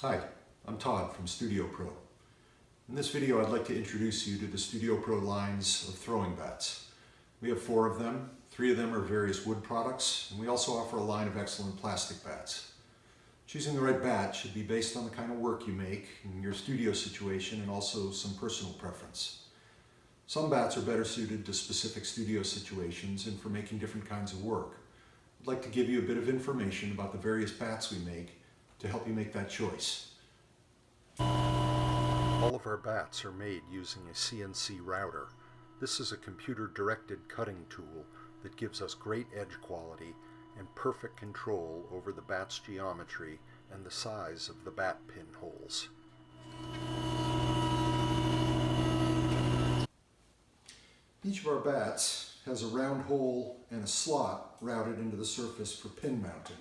Hi, I'm Todd from StudioPro. In this video I'd like to introduce you to the StudioPro lines of throwing bats. We have 4 of them. 3 of them are various wood products, and we also offer a line of excellent plastic bats. Choosing the right bat should be based on the kind of work you make in your studio situation and also some personal preference. Some bats are better suited to specific studio situations and for making different kinds of work. I'd like to give you a bit of information about the various bats we make to help you make that choice. All of our bats are made using a CNC router. This is a computer-directed cutting tool that gives us great edge quality and perfect control over the bat's geometry and the size of the bat pin holes. Each of our bats has a round hole and a slot routed into the surface for pin mounting.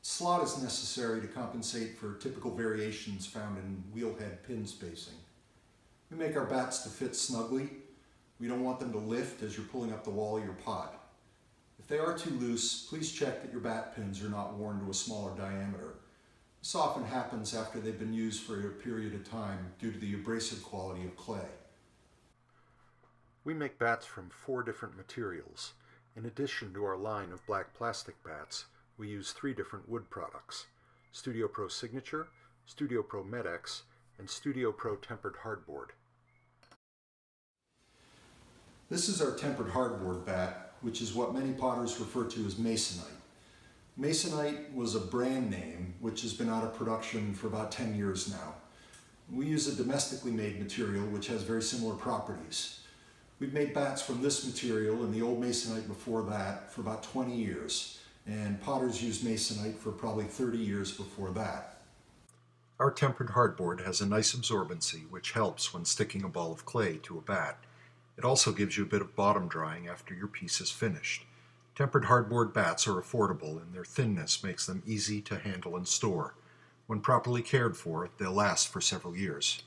Slot is necessary to compensate for typical variations found in wheelhead pin spacing. We make our bats to fit snugly. We don't want them to lift as you're pulling up the wall of your pot. If they are too loose, please check that your bat pins are not worn to a smaller diameter. This often happens after they've been used for a period of time due to the abrasive quality of clay. We make bats from 4 different materials. In addition to our line of black plastic bats, we use 3 different wood products: StudioPro Signature, StudioPro MedX, and StudioPro Tempered Hardboard. This is our tempered hardboard bat, which is what many potters refer to as Masonite. Masonite was a brand name which has been out of production for about 10 years now. We use a domestically made material which has very similar properties. We've made bats from this material and the old Masonite before that for about 20 years. And potters used Masonite for probably 30 years before that. Our tempered hardboard has a nice absorbency which helps when sticking a ball of clay to a bat. It also gives you a bit of bottom drying after your piece is finished. Tempered hardboard bats are affordable and their thinness makes them easy to handle and store. When properly cared for, they'll last for several years.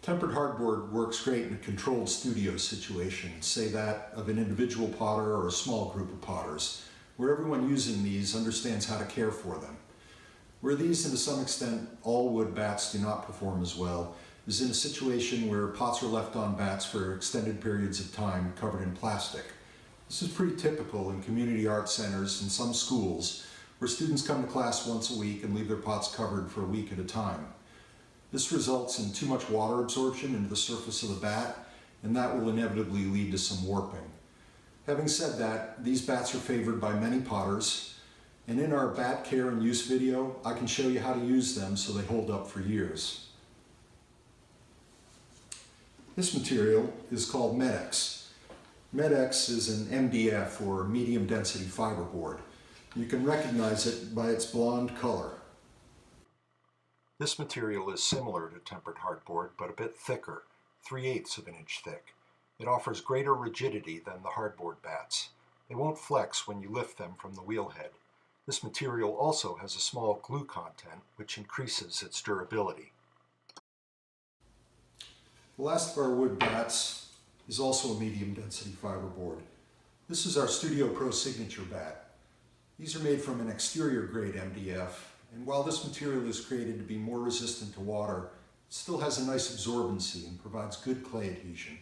Tempered hardboard works great in a controlled studio situation, say that of an individual potter or a small group of potters, where everyone using these understands how to care for them. Where these, and to some extent all wood bats, do not perform as well is in a situation where pots are left on bats for extended periods of time covered in plastic. This is pretty typical in community art centers and some schools, where students come to class once a week and leave their pots covered for a week at a time. This results in too much water absorption into the surface of the bat, and that will inevitably lead to some warping. Having said that, these bats are favored by many potters, and in our bat care and use video, I can show you how to use them so they hold up for years. This material is called MedX. MedX is an MDF, or medium density fiberboard. You can recognize it by its blonde color. This material is similar to tempered hardboard, but a bit thicker, 3/8 of an inch thick. It offers greater rigidity than the hardboard bats. They won't flex when you lift them from the wheelhead. This material also has a small glue content, which increases its durability. The last of our wood bats is also a medium density fiberboard. This is our StudioPro Signature bat. These are made from an exterior grade MDF. And while this material is created to be more resistant to water, it still has a nice absorbency and provides good clay adhesion.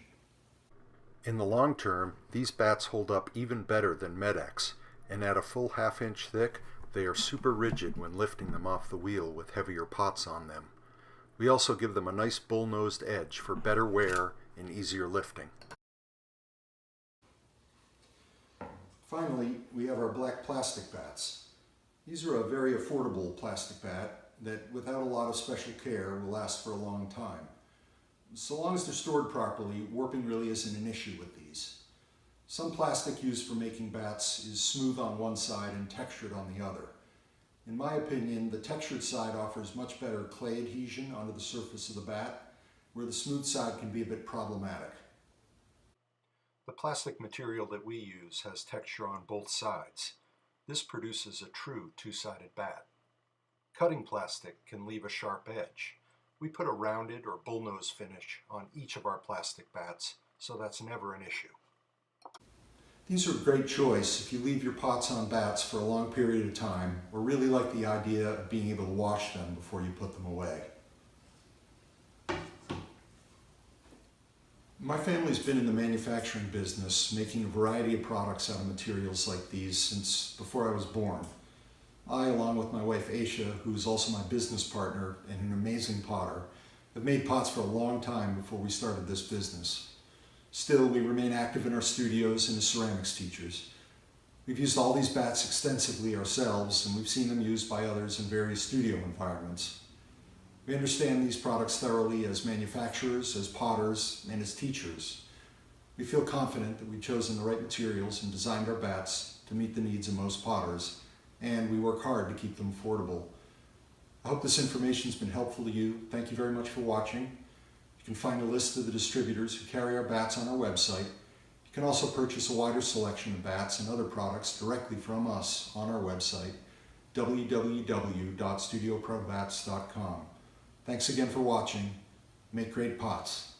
In the long term, these bats hold up even better than MedX, and at a full 1/2 inch thick, they are super rigid when lifting them off the wheel with heavier pots on them. We also give them a nice bull-nosed edge for better wear and easier lifting. Finally, we have our black plastic bats. These are a very affordable plastic bat that, without a lot of special care, will last for a long time. So long as they're stored properly, warping really isn't an issue with these. Some plastic used for making bats is smooth on one side and textured on the other. In my opinion, the textured side offers much better clay adhesion onto the surface of the bat, where the smooth side can be a bit problematic. The plastic material that we use has texture on both sides. This produces a true 2-sided bat. Cutting plastic can leave a sharp edge. We put a rounded or bullnose finish on each of our plastic bats, so that's never an issue. These are a great choice if you leave your pots on bats for a long period of time or really like the idea of being able to wash them before you put them away. My family's been in the manufacturing business, making a variety of products out of materials like these since before I was born. I, along with my wife Aisha, who's also my business partner and an amazing potter, have made pots for a long time before we started this business. Still, we remain active in our studios and as ceramics teachers. We've used all these bats extensively ourselves, and we've seen them used by others in various studio environments. We understand these products thoroughly as manufacturers, as potters, and as teachers. We feel confident that we've chosen the right materials and designed our bats to meet the needs of most potters, and we work hard to keep them affordable. I hope this information has been helpful to you. Thank you very much for watching. You can find a list of the distributors who carry our bats on our website. You can also purchase a wider selection of bats and other products directly from us on our website, www.studioprobats.com. Thanks again for watching. Make great pots.